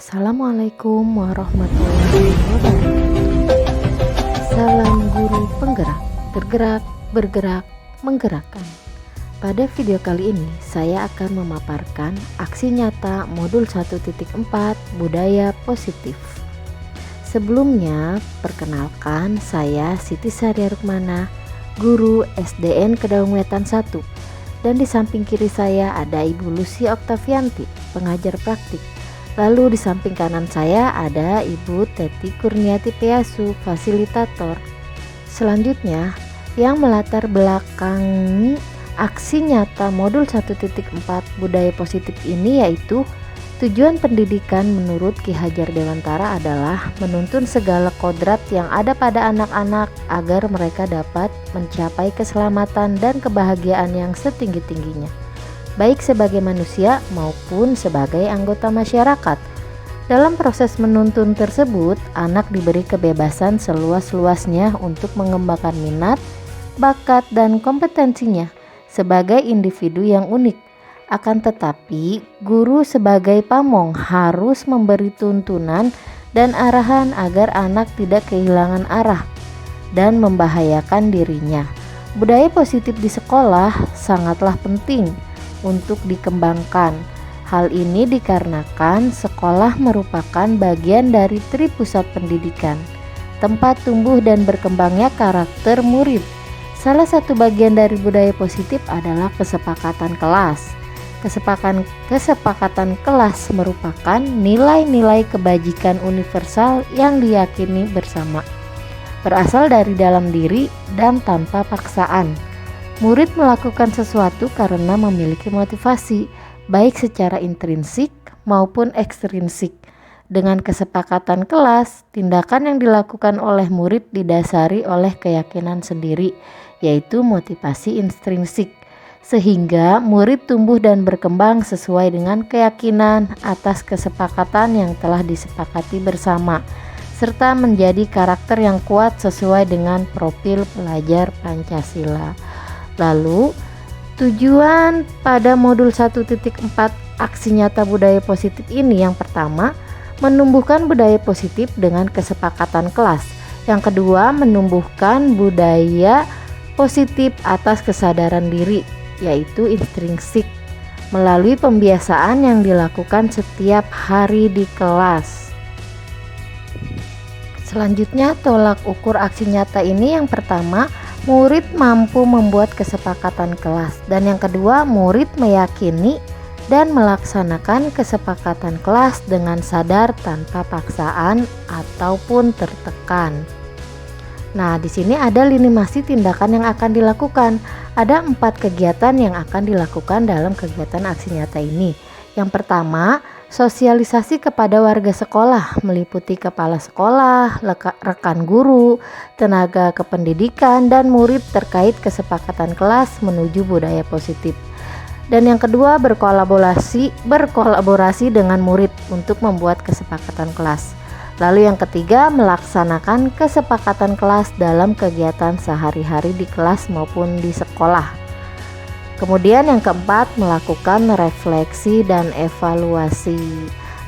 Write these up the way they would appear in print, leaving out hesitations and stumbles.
Assalamualaikum warahmatullahi wabarakatuh. Salam guru penggerak, tergerak, bergerak, menggerakkan. Pada video kali ini saya akan memaparkan aksi nyata modul 1.4 budaya positif. Sebelumnya, perkenalkan saya Siti Saria Rukmana, guru SDN Kedaung Wetan 1. Dan di samping kiri saya ada Ibu Lucy Oktavianti, pengajar praktik. Lalu di samping kanan saya ada Ibu Teti Kurniati Piasu, fasilitator. Selanjutnya, yang melatar belakangi aksi nyata modul 1.4 budaya positif ini yaitu tujuan pendidikan menurut Ki Hajar Dewantara adalah menuntun segala kodrat yang ada pada anak-anak agar mereka dapat mencapai keselamatan dan kebahagiaan yang setinggi-tingginya, baik sebagai manusia maupun sebagai anggota masyarakat. Dalam proses menuntun tersebut, anak diberi kebebasan seluas-luasnya untuk mengembangkan minat, bakat, dan kompetensinya sebagai individu yang unik. Akan tetapi, guru sebagai pamong harus memberi tuntunan dan arahan agar anak tidak kehilangan arah dan membahayakan dirinya. Budaya positif di sekolah sangatlah penting untuk dikembangkan. Hal ini dikarenakan sekolah merupakan bagian dari Tripusat Pendidikan, tempat tumbuh dan berkembangnya karakter murid. Salah satu bagian dari budaya positif adalah kesepakatan kelas. Kesepakatan kelas merupakan nilai-nilai kebajikan universal yang diyakini bersama, berasal dari dalam diri dan tanpa paksaan. Murid melakukan sesuatu karena memiliki motivasi, baik secara intrinsik maupun ekstrinsik. Dengan kesepakatan kelas, tindakan yang dilakukan oleh murid didasari oleh keyakinan sendiri, yaitu motivasi intrinsik, sehingga murid tumbuh dan berkembang sesuai dengan keyakinan atas kesepakatan yang telah disepakati bersama, serta menjadi karakter yang kuat sesuai dengan profil pelajar Pancasila. Lalu, tujuan pada modul 1.4 aksi nyata budaya positif ini yang pertama, menumbuhkan budaya positif dengan kesepakatan kelas. Yang kedua, menumbuhkan budaya positif atas kesadaran diri, yaitu intrinsik, melalui pembiasaan yang dilakukan setiap hari di kelas. Selanjutnya, tolak ukur aksi nyata ini yang pertama, murid mampu membuat kesepakatan kelas, dan yang kedua, murid meyakini dan melaksanakan kesepakatan kelas dengan sadar tanpa paksaan ataupun tertekan. Nah, di sini ada lini masa tindakan yang akan dilakukan. Ada 4 kegiatan yang akan dilakukan dalam kegiatan aksi nyata ini. Yang pertama, sosialisasi kepada warga sekolah, meliputi kepala sekolah, rekan guru, tenaga kependidikan, dan murid terkait kesepakatan kelas menuju budaya positif. Dan yang kedua, berkolaborasi dengan murid untuk membuat kesepakatan kelas. Lalu yang ketiga, melaksanakan kesepakatan kelas dalam kegiatan sehari-hari di kelas maupun di sekolah. Kemudian yang keempat, melakukan refleksi dan evaluasi.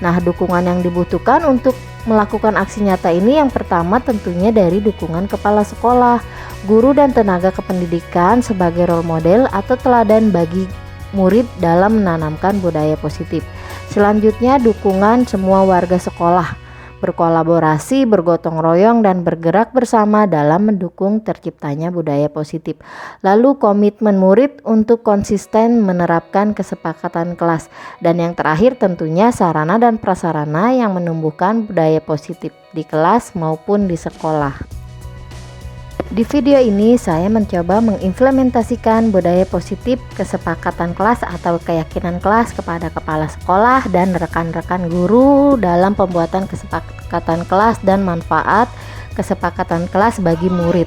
Nah, dukungan yang dibutuhkan untuk melakukan aksi nyata ini yang pertama tentunya dari dukungan kepala sekolah, guru dan tenaga kependidikan sebagai role model atau teladan bagi murid dalam menanamkan budaya positif. Selanjutnya, dukungan semua warga sekolah, berkolaborasi, bergotong royong, dan bergerak bersama dalam mendukung terciptanya budaya positif. Lalu komitmen murid untuk konsisten menerapkan kesepakatan kelas. Dan yang terakhir tentunya sarana dan prasarana yang menumbuhkan budaya positif di kelas maupun di sekolah. Di video ini saya mencoba mengimplementasikan budaya positif kesepakatan kelas atau keyakinan kelas kepada kepala sekolah dan rekan-rekan guru dalam pembuatan kesepakatan kelas dan manfaat kesepakatan kelas bagi murid.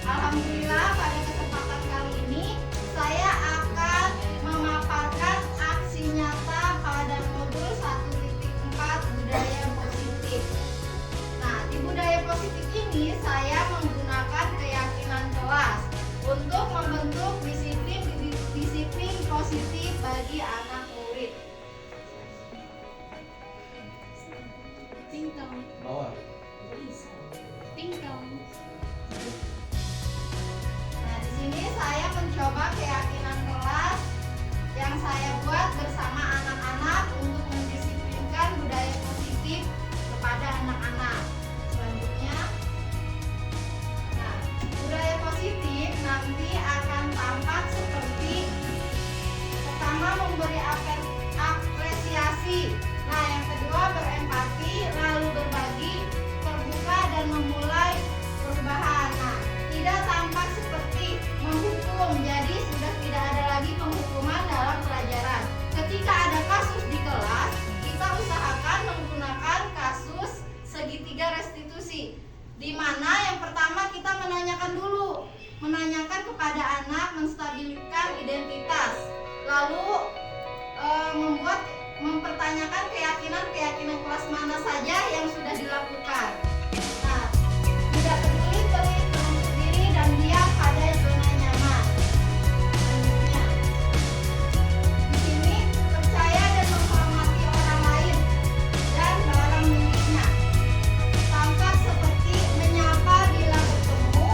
Alhamdulillah pada kesempatan kali ini saya akan memberi apresiasi. Nah, yang kedua berempati, lalu berbagi, terbuka dan memulai perubahan. Nah, tidak tampak seperti menghukum, jadi sudah tidak ada lagi penghukuman dalam pelajaran. Ketika ada kasus di kelas, kita usahakan menggunakan kasus segitiga restitusi, di mana yang pertama kita menanyakan kepada anak, menstabilkan identitas, lalu mempertanyakan keyakinan kelas mana saja yang sudah dilakukan. Nah, tidak peduli menutup diri dan diam pada zona nyaman. Selanjutnya, di sini percaya dan menghormati orang lain dan barang miliknya. Tampak seperti menyapa bila bertemu,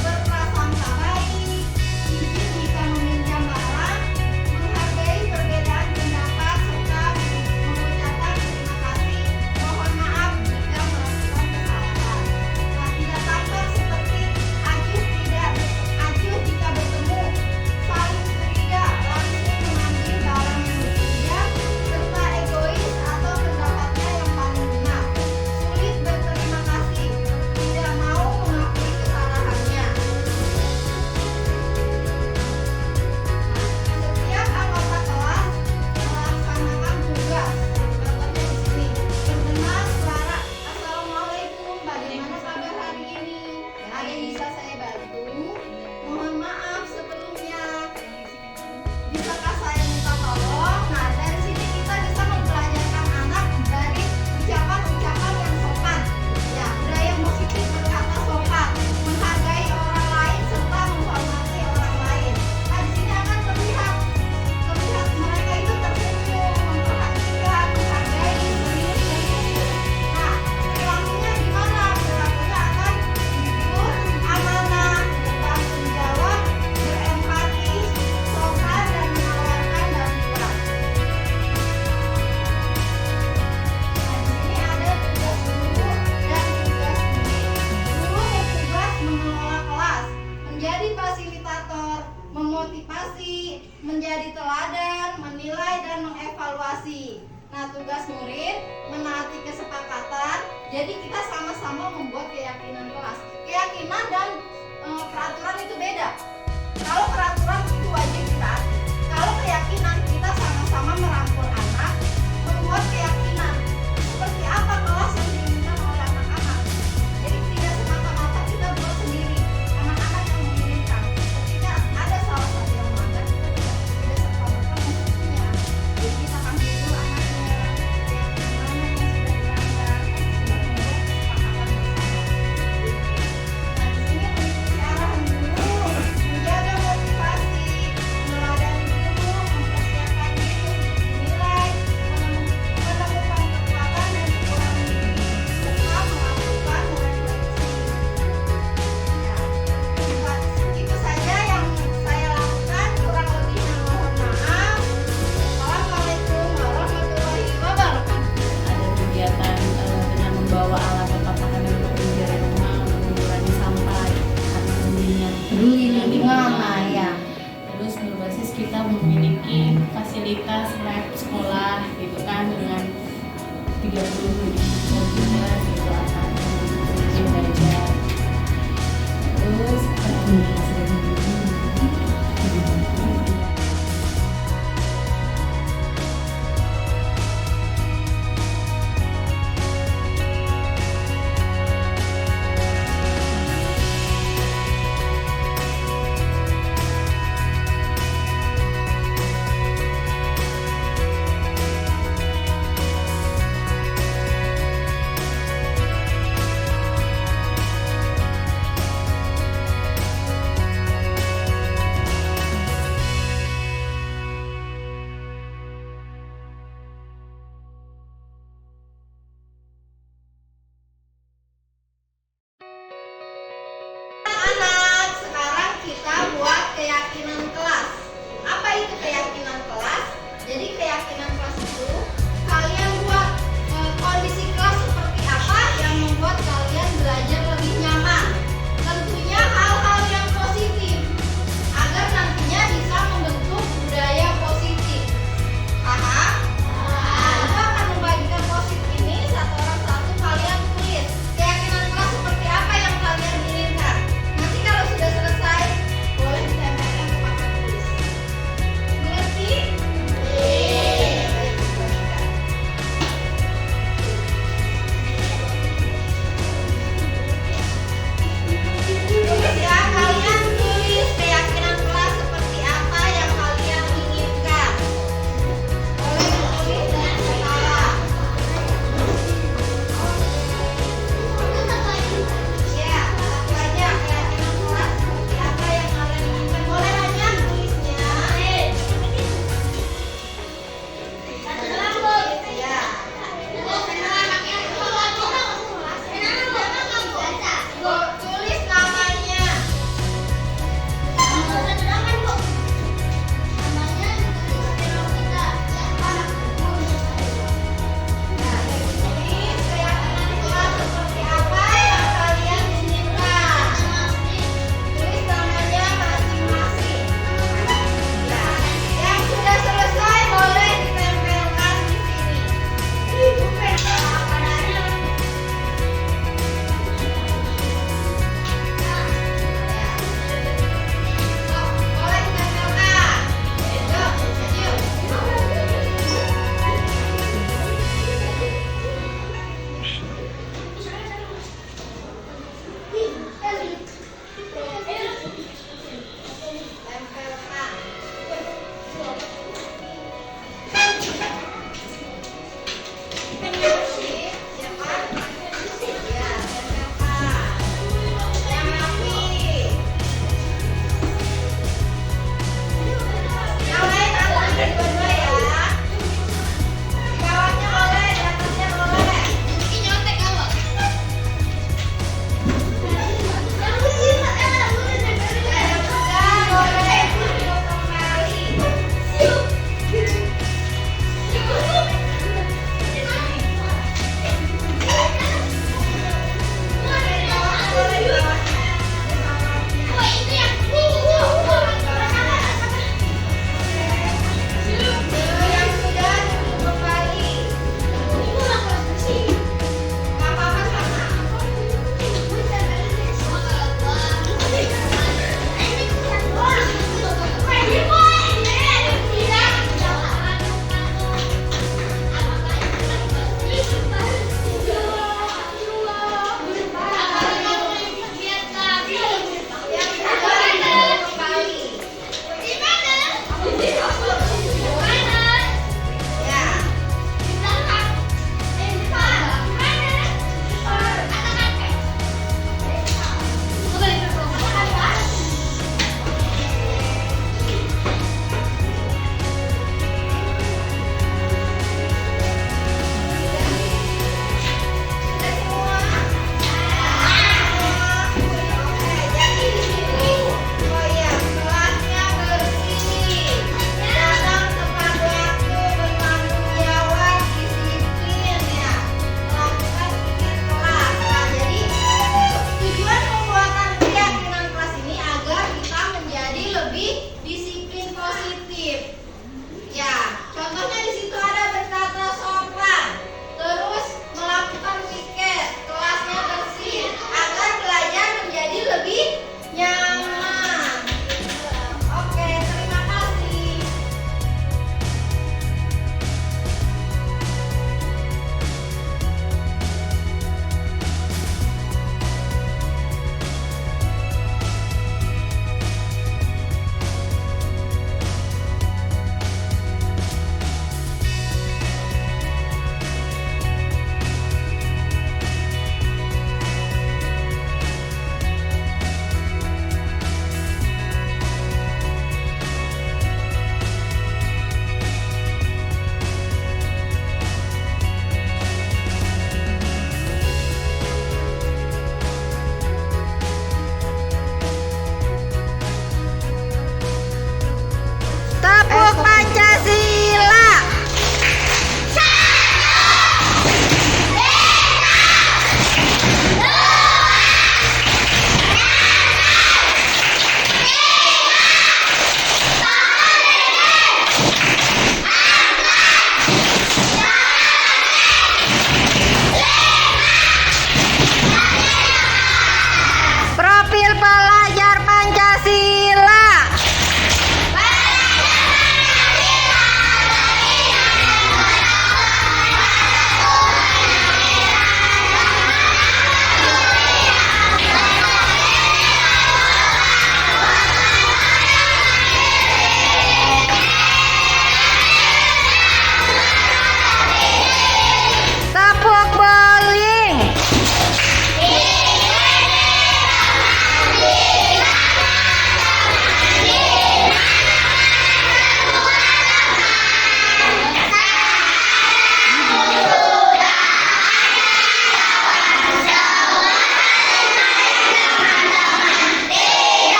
berprasangka baik, izin jika meminjam barang, menghargai perbedaan pendapat, serta mengucapkan terima kasih, mohon maaf jika melakukan kesalahan. Nah, tidak tampak seperti acuh jika bertemu, saling curiga, langsung mengambil barang yang dipinjam, serta egois atau pendapatnya yang paling benar, sulit berterima kasih, tidak mau mengakui kesalahannya. Setiap anggota kelas melaksanakan tugas. Contohnya di sini, berdengar suara "Assalamualaikum, bagaimana kabar hari ini? Ada yang bisa saya bantu? Mohon maaf sebelumnya. Bisakah saya minta tolong?" Nah, dari sini kita bisa mempelajarkan anak dari ucapan-ucapan yang sopan. Ya, budaya positif berkata sopan, menghargai orang lain serta menghormati orang lain. Nah, di sini akan terlihat mereka itu tersenyum, memperhatikan, menghargai, serius dan jujur. Nah, perilakunya gimana? Perilakunya akan jujur, amanah, bertanggung jawab, berempati, sopan dan menawarkan bantuan. Nah, di sini ada tugas guru dan tugas murid. Guru bertugas mengelola kelas, menjadi fasilitator, memotivasi, menjadi teladan, menilai dan mengevaluasi. Nah, tugas murid menaati kesepakatan. Jadi kita sama-sama membuat keyakinan kelas. Keyakinan dan peraturan itu beda. Kalau peraturan itu wajib ditaati. Kalau keyakinan kita sama-sama merangkul anak, membuat keyakinan seperti apa kelas yang diinginkan oleh anak-anak. Jadi tidak semata-mata kita buat sendiri, anak-anak yang menginginkan. Ketika ada salah satu yang melanggar, kita tidak serta-merta menghukumnya. Jadi kita panggil dulu anaknya, keyakinan mana yang sudah dilanggar, sudah membuat kesepakatan bersama. Nah, di sini mengikuti arahan guru, menjaga motivasi, meneladani guru, mempersiapkan diri untuk dinilai, menemukan kekuatan dan kekurangan diri, serta melakukan refleksi. Ya, itu saja yang saya lakukan. Kurang lebihnya mohon maaf. Assalamualaikum warahmatullahi wabarakatuh. Ada kegiatan dengan membawa alat pertahanan untuk menjadi rumah untuk mengurangi sampah atau Peduli lingkungan, nah ya. Terus berbasis kita memiliki fasilitas lab sekolah gitu kan dengan 30 komputer gitu akan belajar. Terus Anak, sekarang kita buat keyakinan kelas. Apa itu keyakinan kelas? Jadi keyakinan kelas itu kalian buat kondisi kelas seperti apa yang membuat kalian belajar lebih nyaman. Tentunya hal-hal yang positif agar nantinya bisa membentuk budaya positif.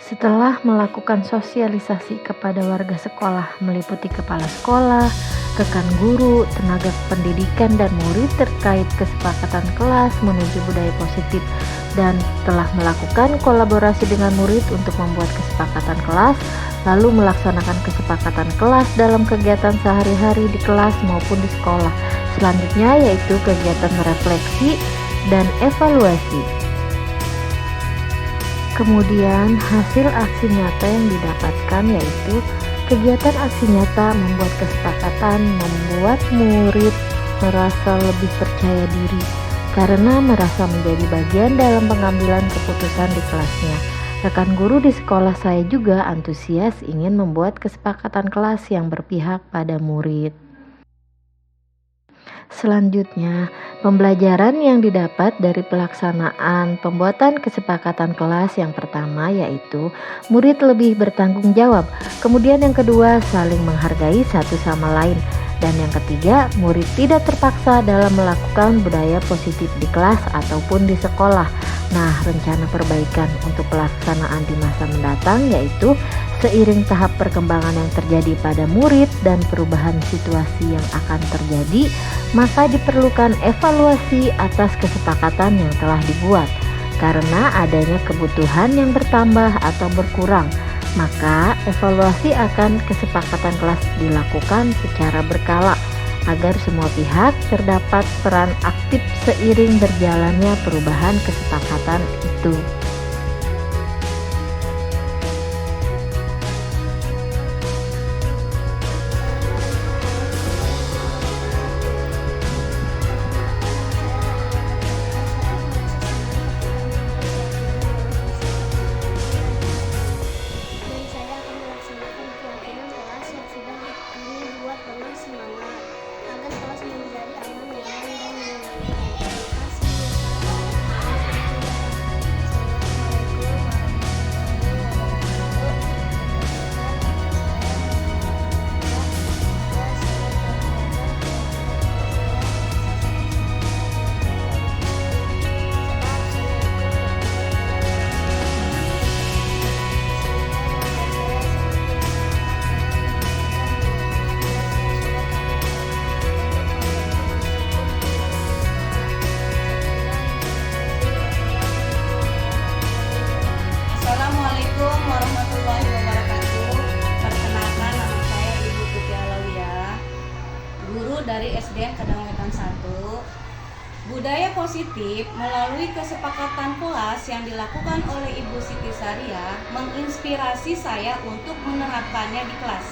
Setelah melakukan sosialisasi kepada warga sekolah meliputi kepala sekolah, rekan guru, tenaga pendidikan, dan murid terkait kesepakatan kelas menuju budaya positif, dan telah melakukan kolaborasi dengan murid untuk membuat kesepakatan kelas, lalu melaksanakan kesepakatan kelas dalam kegiatan sehari-hari di kelas maupun di sekolah. Selanjutnya yaitu kegiatan refleksi dan evaluasi. Kemudian hasil aksi nyata yang didapatkan yaitu kegiatan aksi nyata membuat kesepakatan membuat murid merasa lebih percaya diri karena merasa menjadi bagian dalam pengambilan keputusan di kelasnya. Rekan guru di sekolah saya juga antusias ingin membuat kesepakatan kelas yang berpihak pada murid. Selanjutnya, pembelajaran yang didapat dari pelaksanaan pembuatan kesepakatan kelas yang pertama yaitu murid lebih bertanggung jawab, kemudian yang kedua saling menghargai satu sama lain, dan yang ketiga murid tidak terpaksa dalam melakukan budaya positif di kelas ataupun di sekolah. Nah, rencana perbaikan untuk pelaksanaan di masa mendatang yaitu seiring tahap perkembangan yang terjadi pada murid dan perubahan situasi yang akan terjadi, maka diperlukan evaluasi atas kesepakatan yang telah dibuat. Karena adanya kebutuhan yang bertambah atau berkurang, maka evaluasi akan kesepakatan kelas dilakukan secara berkala agar semua pihak terdapat peran aktif seiring berjalannya perubahan kesepakatan itu. Dan saya akan melaksanakan keyakinan kelas yang sudah kami buat dengan semangat agar kelas menjadi aman, nyaman, dan menyenangkan. Terima kasih. Assalamualaikum warahmatullahi wabarakatuh. Perkenalkan, nama saya Ibu Tuti Alawiyah, guru dari SDN Kadangwetan 1. Budaya positif melalui kesepakatan kelas yang dilakukan oleh Ibu Siti Saria menginspirasi saya untuk menerapkannya di kelas.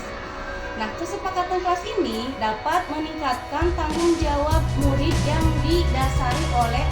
Nah, kesepakatan kelas ini dapat meningkatkan tanggung jawab murid yang didasari oleh